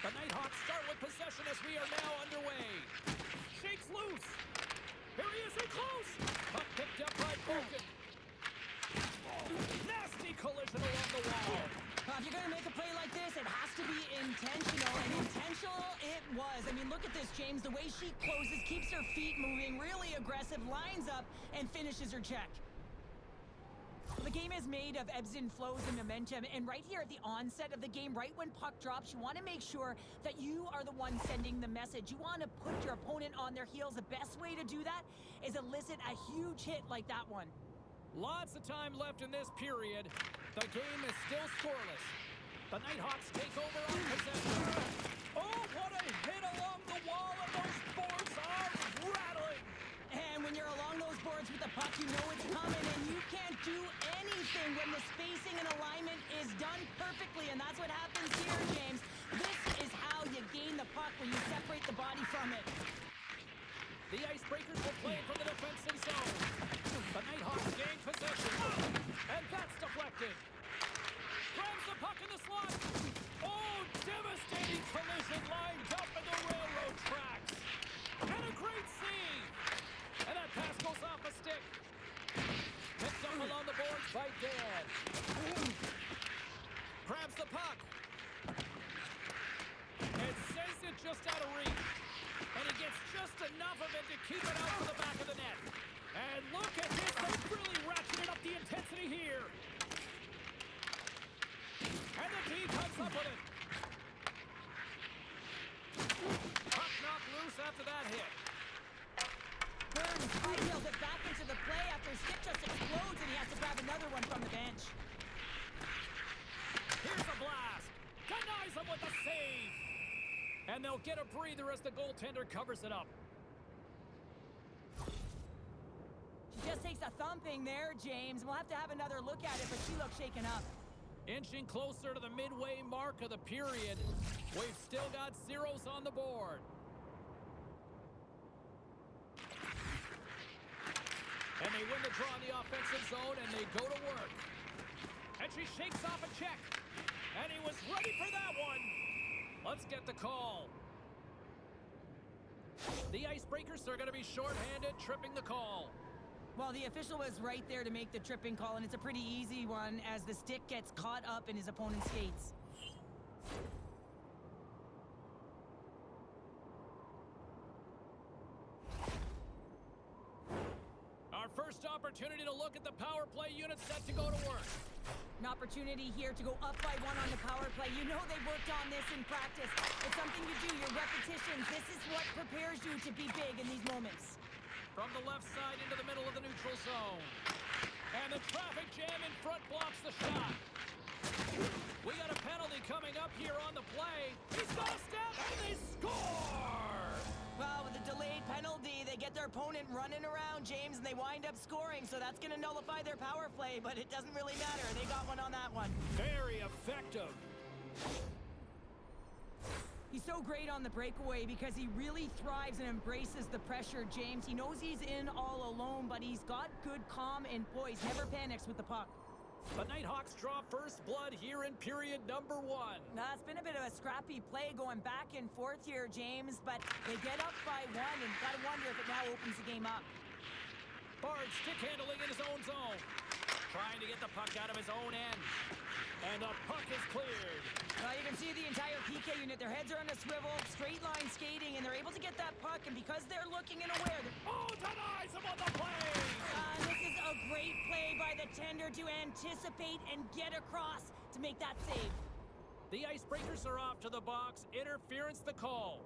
The Nighthawks start with possession as we are now underway. Shakes loose. Here he is in close. Puck picked up by Bolton. Nasty collision along the wall. If you're going to make a play like this, it has to be intentional, and intentional it was. I mean, look at this, James. The way she closes, keeps her feet moving, really aggressive, lines up, and finishes her check. The game is made of ebbs and flows and momentum, and right here at the onset of the game, right when puck drops, you want to make sure that you are the one sending the message. You want to put your opponent on their heels. The best way to do that is elicit a huge hit like that one. Lots of time left in this period. The game is still scoreless. The Nighthawks take over on possession. Oh, what a hit along the wall, and those boards are rattling. And when you're along those boards with the puck, you know it's coming, and you can't do anything when the spacing and alignment is done perfectly, and that's what happens here, James. This is how you gain the puck, when you separate the body from it. The Icebreakers will play from the defensive zone. The Nighthawks gain possession, and that's deflected. Grabs the puck in the slot. Oh, devastating collision lined up in the railroad tracks. And a great save. And that pass goes off a stick. Picked up along the boards by Dan. Grabs the puck. And sends it just out of reach. And he gets just enough of it to keep it out to the back of the net. And look at this. They've really ratcheted up the intensity here. And the D comes up with it. Puck knocked loose after that hit. Burns hightails it back into the play after Stick just explodes, and he has to grab another one from the bench. Here's a blast. Denies him with a save. And they'll get a breather as the goaltender covers it up. She just takes a thumping there, James. We'll have to have another look at it, but she looks shaken up. Inching closer to the midway mark of the period. We've still got zeros on the board. And they win the draw in the offensive zone, and they go to work. And she shakes off a check. And he was ready for that one. Let's get the call. The Icebreakers are going to be shorthanded, tripping the call. Well, the official was right there to make the tripping call, and it's a pretty easy one as the stick gets caught up in his opponent's skates. Our first opportunity to look at the power play unit set to go to work. An opportunity here to go up by one on the power play. You know they've worked on this in practice. It's something you do, your repetitions. This is what prepares you to be big in these moments. From the left side into the middle of the neutral zone. And the traffic jam in front blocks the shot. We got a penalty coming up here on the play. He's got a step, and they score! Well, with the delayed penalty, they get their opponent running around, James, and they wind up scoring, so that's going to nullify their power play, but it doesn't really matter. They got one on that one. Very effective. He's so great on the breakaway because he really thrives and embraces the pressure, James. He knows he's in all alone, but he's got good calm and poise. Never panics with the puck. The Nighthawks draw first blood here in period number 1. Now, it's been a bit of a scrappy play going back and forth here, James, but they get up by one, and gotta wonder if it now opens the game up. Bard stick handling in his own zone. Trying to get the puck out of his own end. And the puck is cleared. Well, you can see the entire PK unit. Their heads are on a swivel, straight line skating, and they're able to get that puck, and because they're looking and aware... Oh, denies him on the play! This is a great play by the tender to anticipate and get across to make that save. The Icebreakers are off to the box. Interference the call.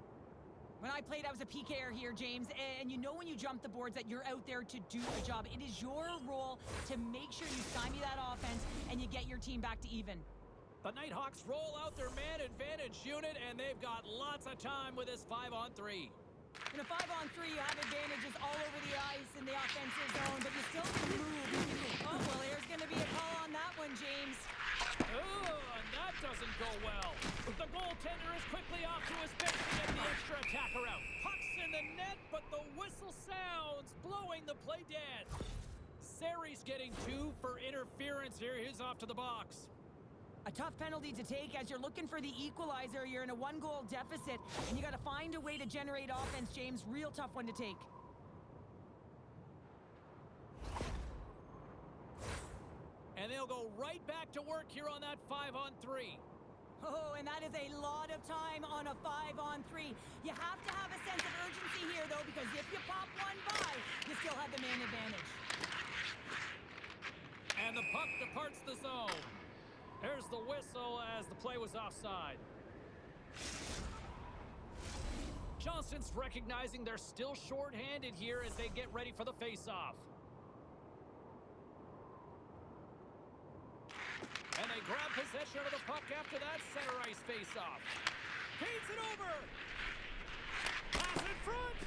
When I played, I was a PKer here, James, and you know when you jump the boards that you're out there to do a job. It is your role to make sure you stymie that offense and you get your team back to even. The Nighthawks roll out their man advantage unit, and they've got lots of time with this 5-on-3. In a 5-on-3, you have advantages all over the ice in the offensive zone, but you still can move. Oh, well, there's going to be a call on that one, James. Oh, and that doesn't go well. The goaltender is quickly off to his bench to get the extra attacker out. Puck's in the net, but the whistle sounds, blowing the play dead. Sari's getting 2 for interference here. He's off to the box. A tough penalty to take as you're looking for the equalizer. You're in a one-goal deficit, and you got to find a way to generate offense, James. Real tough one to take. And they'll go right back to work here on that 5-on-3. Oh, and that is a lot of time on a 5-on-3. You have to have a sense of urgency here, though, because if you pop one by, you still have the man advantage. And the puck departs the zone. There's the whistle as the play was offside. Johnston's recognizing they're still short-handed here as they get ready for the face-off. And they grab possession of the puck after that center ice face-off. Feeds it over. Pass in front.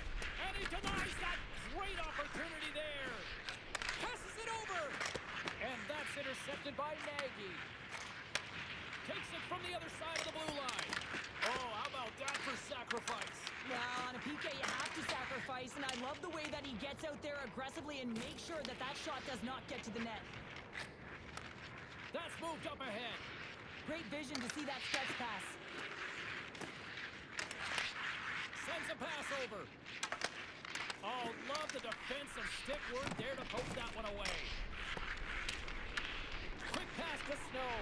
And he denies that great opportunity there. Passes it over. And that's intercepted by Nagy. Takes it from the other side of the blue line. Oh, how about that for sacrifice? Well, on a PK, you have to sacrifice, and I love the way that he gets out there aggressively and makes sure that that shot does not get to the net. That's moved up ahead. Great vision to see that stretch pass. Sends a pass over. Oh, love the defensive stick work there to poke that one away. Quick pass to Snow.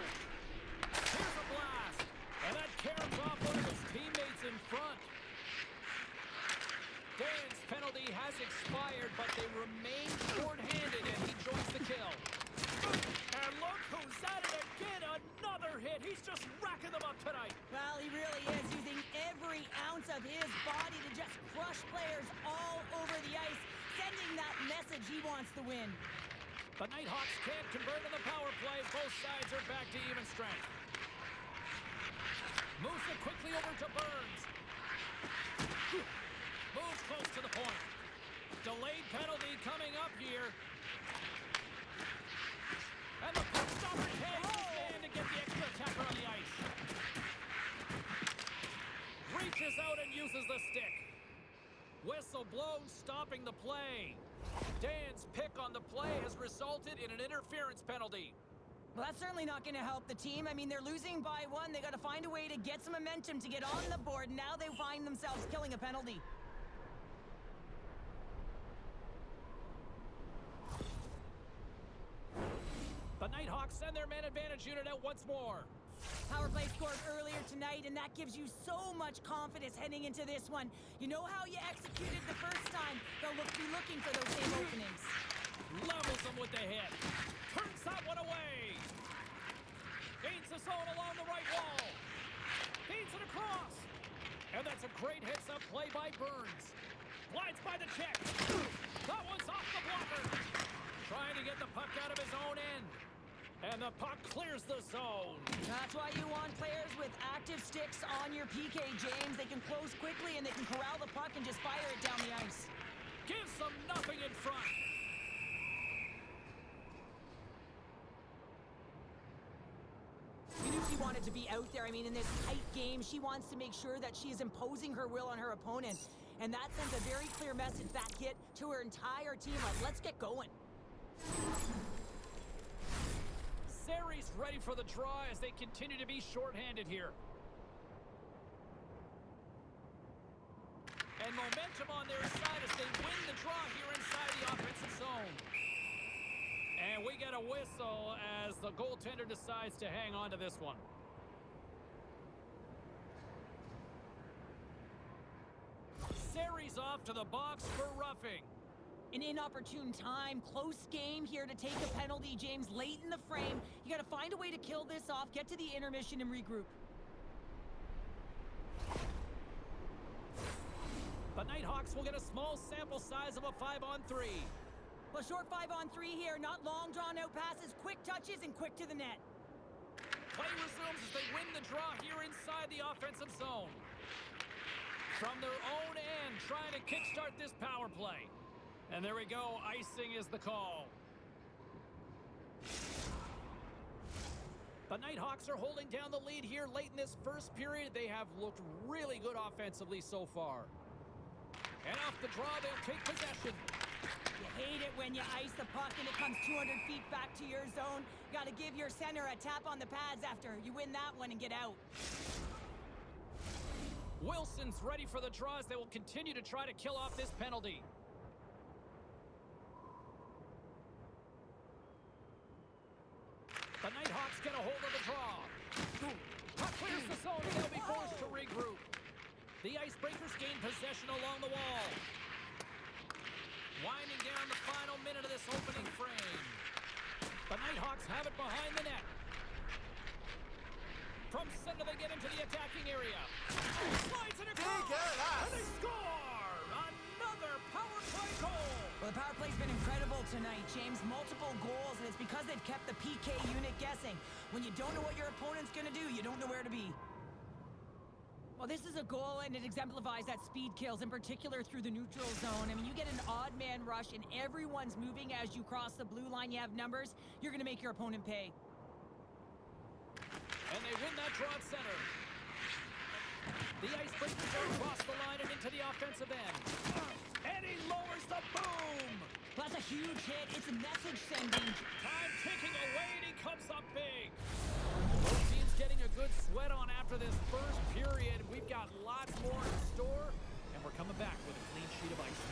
Here's a blast. And that carries off one of his teammates in front. Dan's penalty has expired, but they remain short-handed, and he joins the kill. And look who's at it again. Another hit. He's just racking them up tonight. Well, he really is using every ounce of his body to just crush players all over the ice, sending that message he wants to win. The Nighthawks can't convert on the power play. Both sides are back to even strength. Moves it quickly over to Burns. Moves close to the point. Delayed penalty coming up here. And the puck stopper tags his man to get the extra attacker on the ice. Reaches out and uses the stick. Whistle blown, stopping the play. Dan's pick on the play has resulted in an interference penalty. Well, that's certainly not going to help the team. I mean, they're losing by one. They got to find a way to get some momentum to get on the board. Now they find themselves killing a penalty. The Nighthawks send their man advantage unit out once more. Power play scored earlier tonight, and that gives you so much confidence heading into this one. You know how you executed the first time. They'll be looking for those same openings. Levels them with the hit. Turns that one away. Gains the zone along the right wall. Feeds it across. And that's a great hits-up play by Burns. Glides by the check. That one's off the blocker. Trying to get the puck out of his own end. And the puck clears the zone. That's why you want players with active sticks on your PK, James. They can close quickly and they can corral the puck and just fire it down the ice. Gives them nothing in front. You knew she wanted to be out there. I mean, in this tight game, she wants to make sure that she is imposing her will on her opponent. And that sends a very clear message, that hit, to her entire team. Like, let's get going. Sari's ready for the draw as they continue to be short-handed here. And momentum on their side as they win the draw here inside the offensive zone. And we get a whistle as the goaltender decides to hang on to this one. Sari's off to the box for roughing. An inopportune time, close game here to take a penalty, James, late in the frame. You got to find a way to kill this off, get to the intermission and regroup. The Nighthawks will get a small sample size of a 5-on-3. Well, short 5-on-3 here, not long drawn-out passes, quick touches, and quick to the net. Play resumes as they win the draw here inside the offensive zone. From their own end, trying to kickstart this power play. And there we go, icing is the call. The Nighthawks are holding down the lead here late in this first period. They have looked really good offensively so far. And off the draw, they'll take possession. You hate it when you ice the puck and it comes 200 feet back to your zone. Gotta give your center a tap on the pads after you win that one and get out. Wilson's ready for the draw as they will continue to try to kill off this penalty. The Nighthawks get a hold of the draw. Puck clears the zone and they'll be forced to regroup. The Icebreakers gain possession along the wall. Winding down the final minute of this opening frame. The Nighthawks have it behind the net. From center they get into the attacking area. Slides it across, and they score! Another power play goal! Well, the power play's been incredible tonight, James. Multiple goals, and it's because they've kept the PK unit guessing. When you don't know what your opponent's gonna do, you don't know where to be. Well, this is a goal, and it exemplifies that speed kills, in particular through the neutral zone. I mean, you get an odd man rush, and everyone's moving as you cross the blue line. You have numbers. You're gonna make your opponent pay. And they win that draw at center. The Icebreakers go across the line and into the offensive end. And he lowers the boom! That's a huge hit. It's a message sending. Time ticking away, and he comes up big. Both teams getting a good sweat on after this first period. We've got lots more in store, and we're coming back with a clean sheet of ice.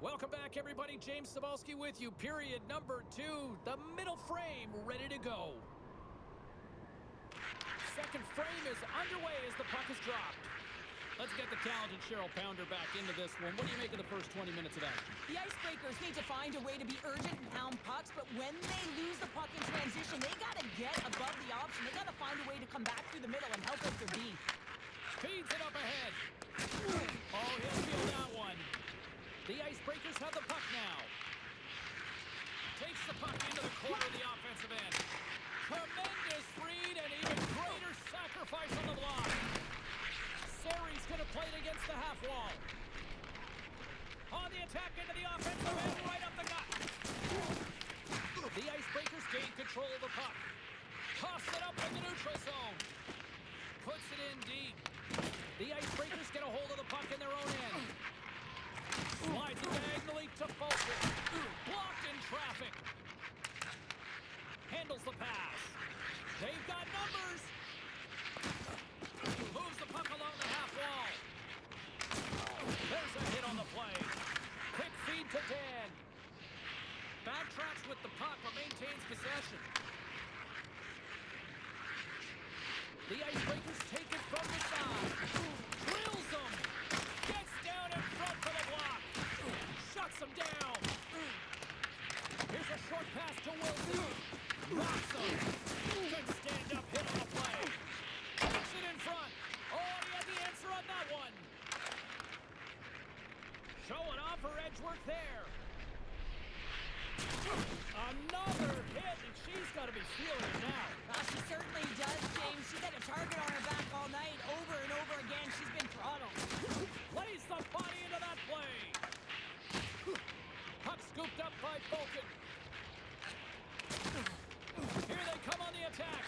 Welcome back, everybody. James Cybulski with you. Period number 2. The middle frame ready to go. Second frame is underway as the puck is dropped. Let's get the talented Cheryl Pounder back into this one. What do you make of the first 20 minutes of action? The Icebreakers need to find a way to be urgent and pound pucks, but when they lose the puck in transition, they gotta get above the option. They gotta find a way to come back through the middle and help if they're beat. Feeds it up ahead. Oh, he'll feel that one. The Icebreakers have the puck now. Takes the puck into the corner of the offensive end. Tremendous read and even greater sacrifice on the block. Sari's going to play it against the half wall. On the attack into the offensive end, right up the gut. The Icebreakers gain control of the puck. Toss it up in the neutral zone. Puts it in deep. The Icebreakers get a hold of the puck in their own end. Slides it diagonally to Bolton. Blocked in traffic. Handles the pass. They've got numbers. Moves the puck along the half wall. There's a hit on the play. Quick feed to Dan. Backtracks with the puck but maintains possession. The Icebreakers take it from the side. Drills them. Gets down in front for the block. Shuts them down. Here's a short pass to Wilson. Knocks him. Good stand-up hit on the play. Puts it in front. Oh, he had the answer on that one. Showing off her edge work there. Another hit, and she's got to be feeling it now. She certainly does, James. She's had a target on her back all night. Over and over again, she's been throttled. Plays the body into that play. Puck scooped up by Bolton. Here they come on the attack.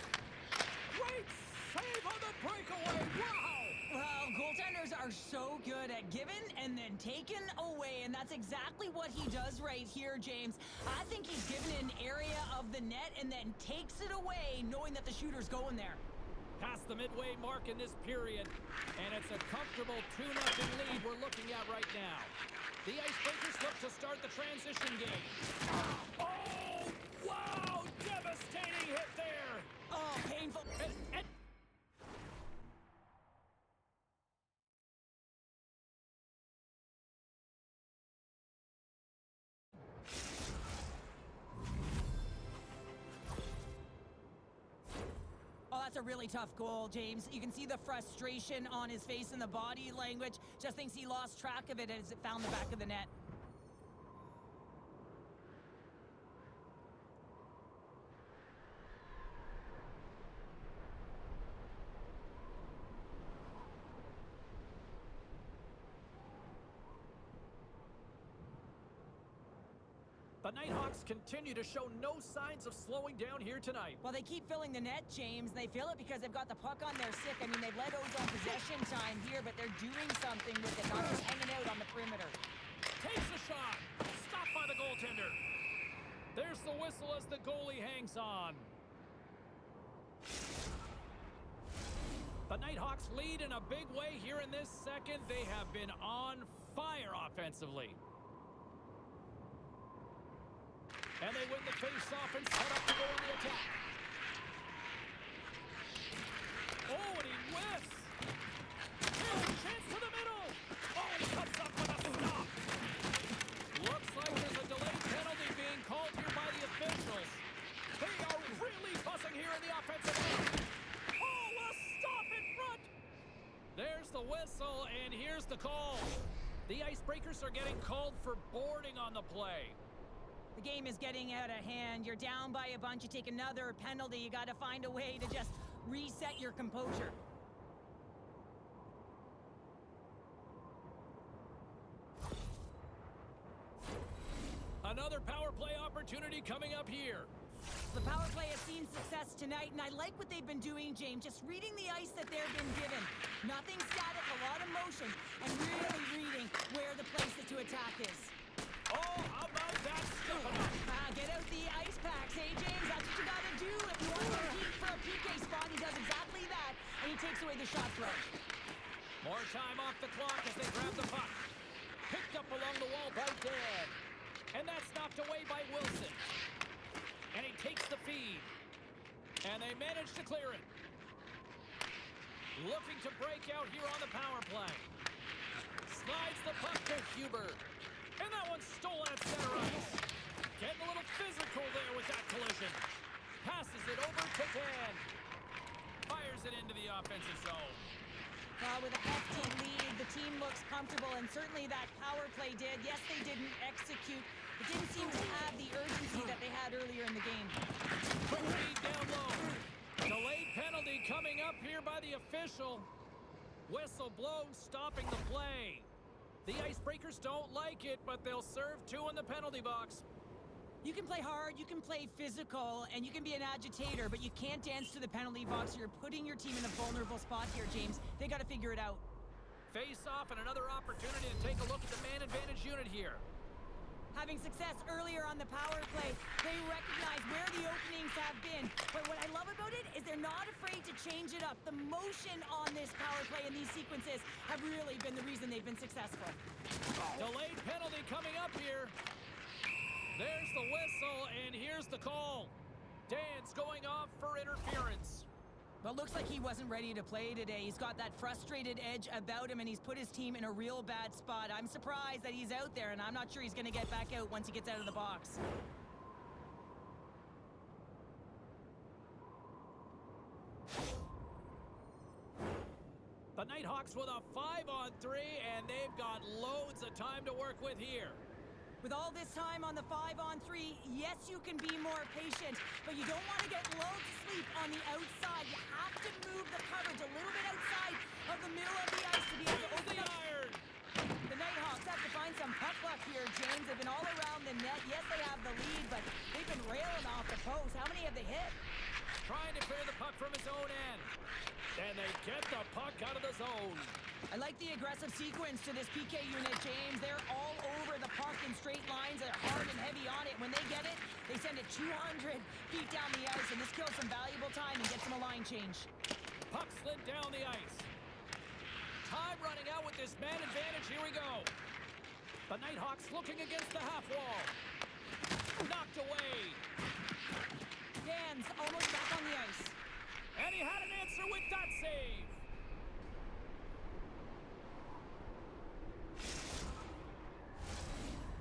Great save on the breakaway. Wow! Well, goal Goaltenders are so good at giving and then taking away, and that's exactly what he does right here, James. I think he's given an area of the net and then takes it away, knowing that the shooter's going there. Past the midway mark in this period, and it's a comfortable 2-0 lead we're looking at right now. The Icebreakers look to start the transition game. Oh, wow! Devastating hit there! Oh, painful. Oh, that's a really tough goal, James. You can see the frustration on his face and the body language. Just thinks he lost track of it as it found the back of the net. The Nighthawks continue to show no signs of slowing down here tonight. Well, they keep filling the net, James. They fill it because they've got the puck on their stick. I mean, they've let ozone possession time here, but they're doing something with it, not just hanging out on the perimeter. Takes a shot. Stopped by the goaltender. There's the whistle as the goalie hangs on. The Nighthawks lead in a big way here in this second. They have been on fire offensively. And they win the face-off and set up to go on the attack. Oh, and he whiffs. Here's a chance to the middle. Oh, and he cuts up with a stop. Looks like there's a delayed penalty being called here by the officials. They are really fussing here in the offensive end. Oh, a stop in front. There's the whistle, and here's the call. The Icebreakers are getting called for boarding on the play. The game is getting out of hand. You're down by a bunch. You take another penalty. You got to find a way to just reset your composure. Another power play opportunity coming up here. The power play has seen success tonight, and I like what they've been doing, James. Just reading the ice that they've been given. Nothing static, a lot of motion, and really reading where the place to attack is. Oh, how about that stuff? Get out the ice packs, hey, James? That's what you got to do if you want to compete for a PK spot. He does exactly that, and he takes away the shot throw. More time off the clock as they grab the puck. Picked up along the wall by Dan. And that's knocked away by Wilson. And he takes the feed. And they manage to clear it. Looking to break out here on the power play. Slides the puck to Huber. And that one's stolen at center ice. Getting a little physical there with that collision. Passes it over to Dan. Fires it into the offensive zone. With a hefty lead, the team looks comfortable, and certainly that power play did. Yes, they didn't execute. It didn't seem to have the urgency that they had earlier in the game. Quick feed down low. Delayed penalty coming up here by the official. Whistle blows, stopping the play. The Icebreakers don't like it, but they'll serve two in the penalty box. You can play hard, you can play physical, and you can be an agitator, but you can't dance to the penalty box. You're putting your team in a vulnerable spot here, James. They got to figure it out. Face off and another opportunity to take a look at the man advantage unit here. Having success earlier on the power play, they recognize where the openings have been. But what I love about it is they're not afraid to change it up. The motion on this power play and these sequences have really been the reason they've been successful. Delayed penalty coming up here. There's the whistle, and here's the call. Dan's going off for interference. Well, looks like he wasn't ready to play today. He's got that frustrated edge about him, and he's put his team in a real bad spot. I'm surprised that he's out there, and I'm not sure he's going to get back out once he gets out of the box. The Nighthawks with a 5-on-3, and they've got loads of time to work with here. With all this time on the 5-on-3, yes, you can be more patient, but you don't want to get lulled to sleep on the outside. You have to move the coverage a little bit outside of the middle of the ice to be able to open the iron. The Nighthawks have to find some puck luck here, James. They've been all around the net. Yes, they have the lead, but they've been railing off the post. How many have they hit? Trying to clear the puck from his own end. And they get the puck out of the zone. I like the aggressive sequence to this PK unit, James. They're all over the puck in straight lines. They're hard and heavy on it. When they get it, they send it 200 feet down the ice, and this kills some valuable time and gets them a line change. Puck slid down the ice. Time running out with this man advantage. Here we go. The Nighthawks looking against the half wall. Knocked away. Dan's almost back on the ice. And he had an answer with that save.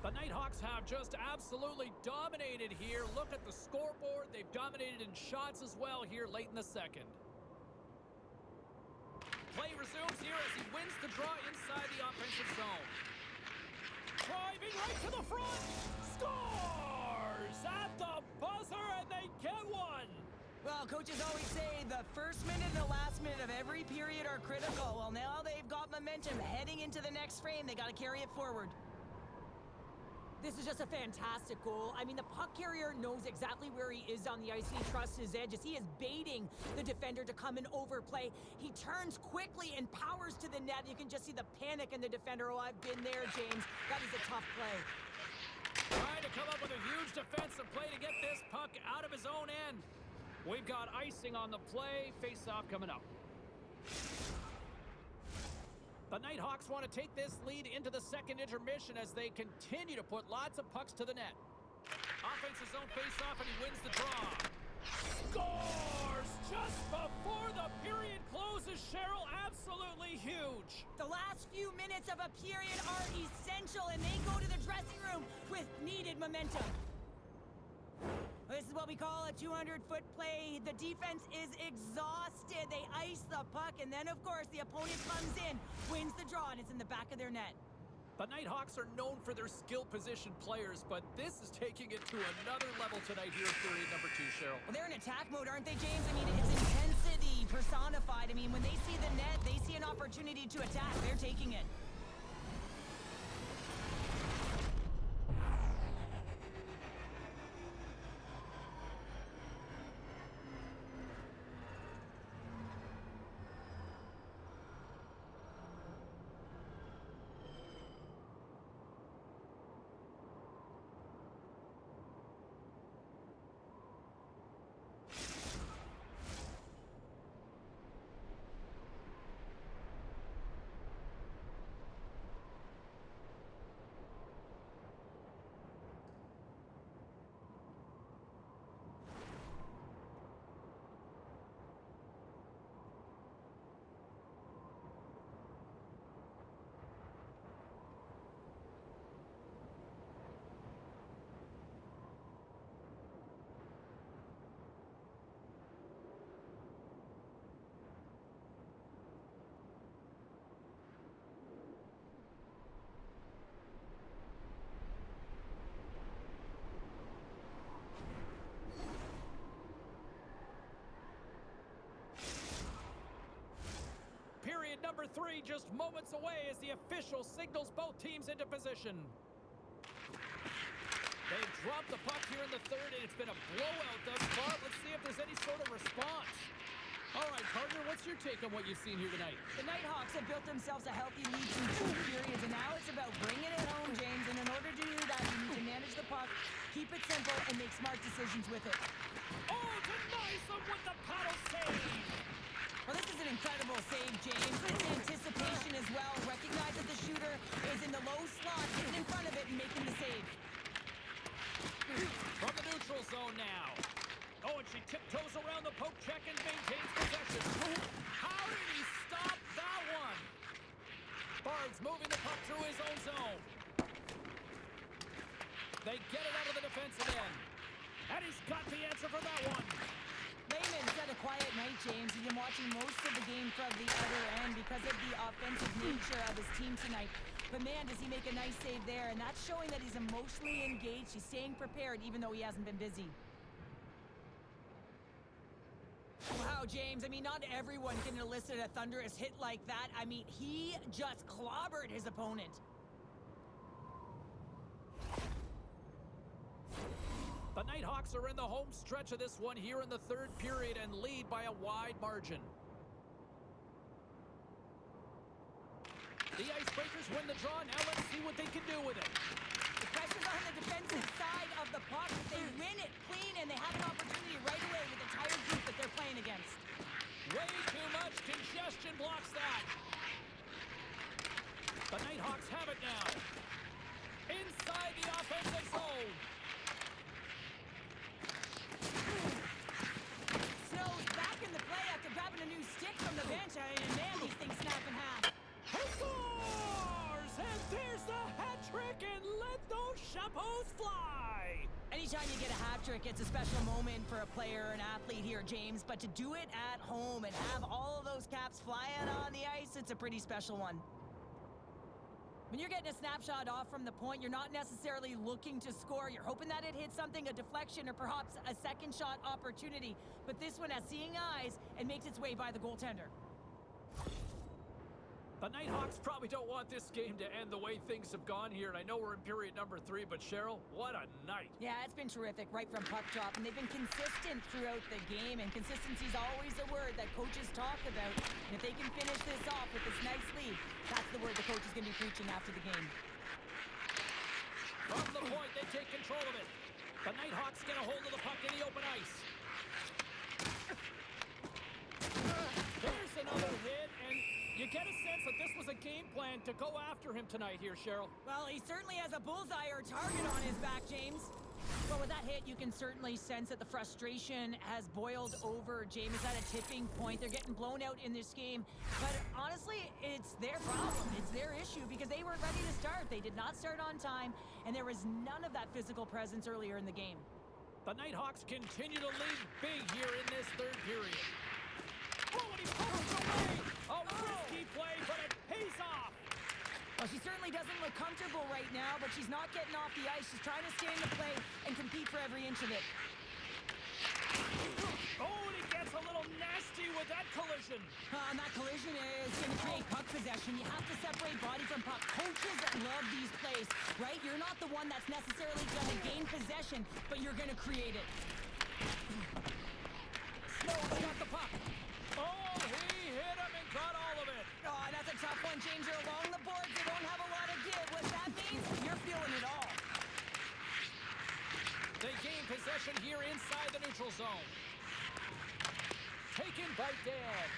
The Nighthawks have just absolutely dominated here. Look at the scoreboard. They've dominated in shots as well here late in the second. Play resumes here as he wins the draw inside the offensive zone. Driving right to the front. Scores at the buzzer, and they get one. Well, coaches always say the first minute and the last minute of every period are critical. Well, now they've got momentum heading into the next frame. They got to carry it forward. This is just a fantastic goal. I mean, the puck carrier knows exactly where he is on the ice. He trusts his edges. He is baiting the defender to come and overplay. He turns quickly and powers to the net. You can just see the panic in the defender. Oh, I've been there, James. That is a tough play. Trying to come up with a huge defensive play to get this puck out of his own end. We've got icing on the play. Face-off coming up. The Nighthawks want to take this lead into the second intermission as they continue to put lots of pucks to the net. Offensive zone face-off, and he wins the draw. Scores just before the period closes, Cheryl. Absolutely huge. The last few minutes of a period are essential, and they go to the dressing room with needed momentum. This is what we call a 200-foot play. The defense is exhausted. They ice the puck, and then, of course, the opponent comes in, wins the draw, and it's in the back of their net. The Nighthawks are known for their skill position players, but this is taking it to another level tonight here in period number 2, Cheryl. Well, they're in attack mode, aren't they, James? I mean, it's intensity personified. I mean, when they see the net, they see an opportunity to attack. They're taking it. Period number 3 just moments away as the official signals both teams into position. They've dropped the puck here in the third, and it's been a blowout thus far. Let's see if there's any sort of response. All right, partner, what's your take on what you've seen here tonight? The Nighthawks have built themselves a healthy lead through 2 periods, and now it's about bringing it home, James. And in order to do that, you need to manage the puck, keep it simple, and make smart decisions with it. Oh, denies them with the paddle save! Well, this is an incredible save, James. It's anticipation as well. Recognize that the shooter is in the low slot, getting in front of it and making the save. From the neutral zone now. Oh, and she tiptoes around the poke check and maintains possession. How did he stop that one? Barnes moving the puck through his own zone. They get it out of the defensive end. And he's got the answer for that one. Layman's had a quiet night, James. He's been watching most of the game from the other end because of the offensive nature of his team tonight. But man, does he make a nice save there, and that's showing that he's emotionally engaged. He's staying prepared even though he hasn't been busy. Wow, James, I mean, not everyone can elicit a thunderous hit like that. I mean, he just clobbered his opponent. The Nighthawks are in the home stretch of this one here in the third period and lead by a wide margin. The Icebreakers win the draw. Now let's see what they can do with it. The pressure's on the defensive side of the puck. They win it clean, and they have an opportunity right away with the tired group that they're playing against. Way too much congestion blocks that. The Nighthawks have it now. Inside the offensive zone. Snow's back in the play after grabbing a new stick from the bench, and man, these things snap in half. He scores! And there's the hat trick, and let those chapeaus fly! Anytime you get a hat trick, it's a special moment for a player, an athlete here, James. But to do it at home and have all of those caps flying on the ice, it's a pretty special one. When you're getting a snapshot off from the point, you're not necessarily looking to score. You're hoping that it hits something, a deflection, or perhaps a second shot opportunity. But this one has seeing eyes and makes its way by the goaltender. The Nighthawks probably don't want this game to end the way things have gone here. And I know we're in period number 3, but Cheryl, what a night. Yeah, it's been terrific right from puck drop, and they've been consistent throughout the game, and consistency is always a word that coaches talk about. And if they can finish this off with this nice lead, that's the word the coach is going to be preaching after the game. From the point, they take control of it. The Nighthawks get a hold of the puck in the open ice. There's another hit, and you get a sense that this was a game plan to go after him tonight here, Cheryl. Well, he certainly has a bullseye or target on his back, James. Well, with that hit, you can certainly sense that the frustration has boiled over. James is at a tipping point. They're getting blown out in this game. But honestly, it's their problem. It's their issue because they weren't ready to start. They did not start on time, and there was none of that physical presence earlier in the game. The Nighthawks continue to lead big here in this third period. Oh, and he pulls away! A risky play, but it pays off! Well, she certainly doesn't look comfortable right now, but she's not getting off the ice. She's trying to stay in the play and compete for every inch of it. Oh, and he gets a little nasty with that collision. And that collision is going to create puck possession. You have to separate body from puck. Coaches love these plays, right? You're not the one that's necessarily going to gain possession, but you're going to create it. Snow's got the puck. Oh, he hit him and got all of it. Oh, that's a tough one, James. You're along the boards. They don't have a lot of give. What that means, you're feeling it all. They gain possession here inside the neutral zone. Taken by Dan.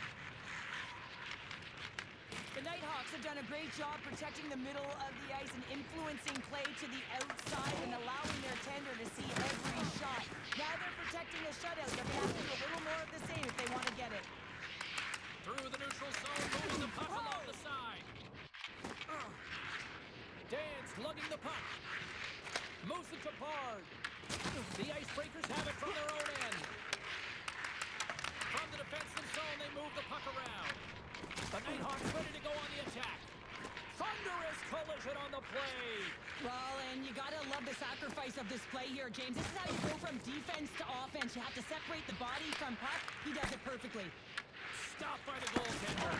The Nighthawks have done a great job protecting the middle of the ice and influencing play to the outside and allowing their tender to see every shot. Now they're protecting a shutout. They're going to have to do a little more of the same if they want to get it. Through the neutral zone, moving the puck along the side. Dan's lugging the puck. Moves it to Bard. The Icebreakers have it from their own end. From the defensive zone, they move the puck around. The Nighthawks ready to go on the attack. Thunderous collision on the play. Well, and you gotta love the sacrifice of this play here, James. This is how you go from defense to offense. You have to separate the body from puck. He does it perfectly. Stopped by the goaltender.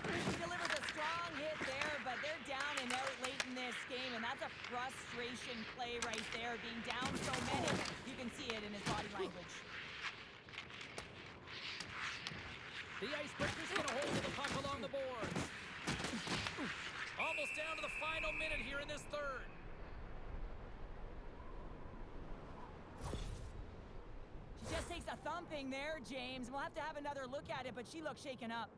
He delivers a strong hit there, but they're down and out late in this game, and that's a frustration play right there. Being down so many, you can see it in his body language. The Icebreakers get a hold of the puck along the boards. Almost down to the final minute here in this third. She just takes a thumping there, James. We'll have to have another look at it, but she looks shaken up.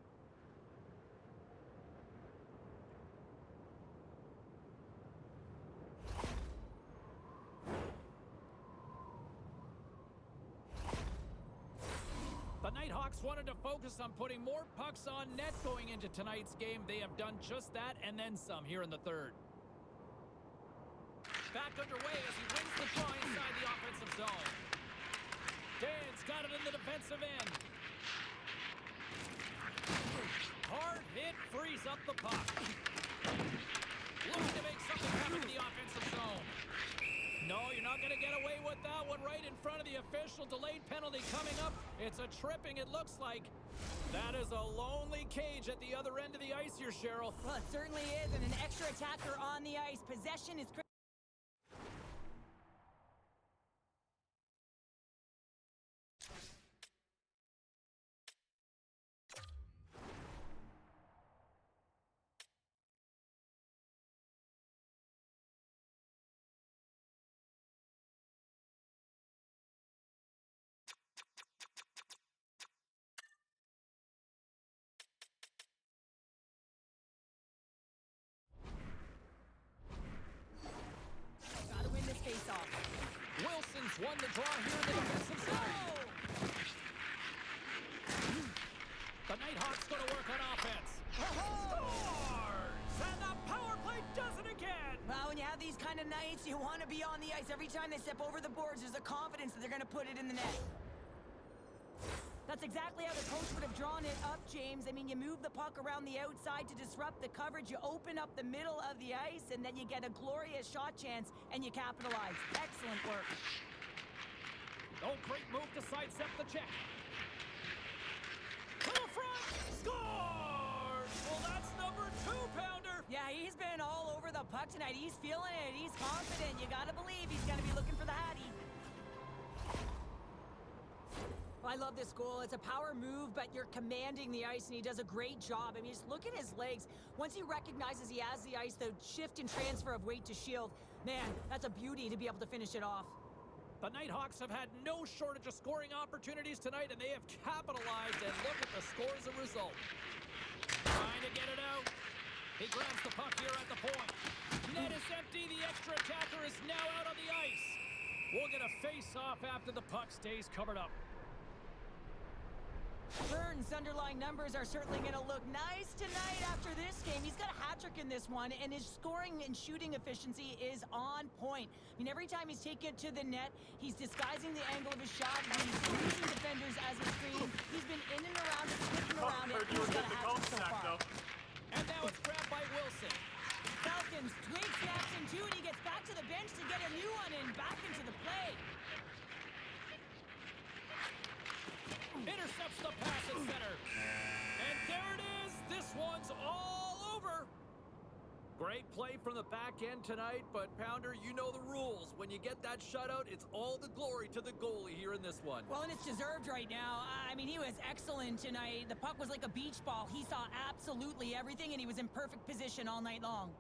The Nighthawks wanted to focus on putting more pucks on net going into tonight's game. They have done just that and then some here in the third. Back underway as he wins the draw inside the offensive zone. Dan's got it in the defensive end. Hard hit frees up the puck. Looking to make something happen in the offensive zone. No, you're not going to get away with that one right in front of the official. Delayed penalty coming up. It's a tripping, it looks like. That is a lonely cage at the other end of the ice here, Cheryl. Well, it certainly is, and an extra attacker on the ice. Possession is critical. won the draw here in the defensive zone. The Nighthawks going to work on offense. Scores! And the power play does it again. Well, when you have these kind of nights, you want to be on the ice. Every time they step over the boards, there's a confidence that they're going to put it in the net. That's exactly how the coach would have drawn it up, James. I mean, you move the puck around the outside to disrupt the coverage, you open up the middle of the ice, and then you get a glorious shot chance, and you capitalize. Excellent work. Oh, great move to sidestep the check. To the front, scores! Well, that's number 2-pounder. Yeah, he's been all over the puck tonight. He's feeling it. He's confident. You gotta believe he's gonna be looking for the Hattie. I love this goal. It's a power move, but you're commanding the ice, and he does a great job. I mean, just look at his legs. Once he recognizes he has the ice, the shift and transfer of weight to shield, man, that's a beauty to be able to finish it off. The Nighthawks have had no shortage of scoring opportunities tonight, and they have capitalized, and look at the score as a result. Trying to get it out. He grabs the puck here at the point. Net is empty. The extra attacker is now out on the ice. We'll get a face-off after the puck stays covered up. Burns' underlying numbers are certainly going to look nice tonight after this game. He's got a hat-trick in this one, and his scoring and shooting efficiency is on point. I mean, every time he's taken it to the net, he's disguising the angle of his shot. He's using defenders as a screen. He's been in and around it, flicking around it. He's got a hat-trick so far. And now it's grabbed by Wilson. Falcons, Twig snaps in two, and he gets back to the bench to get a new one and back into the play. Intercepts the pass at center. And there it is. This one's all over. Great play from the back end tonight, but Pounder, you know the rules. When you get that shutout, it's all the glory to the goalie here in this one. Well, and it's deserved right now. I mean, he was excellent tonight. The puck was like a beach ball. He saw absolutely everything, and he was in perfect position all night long.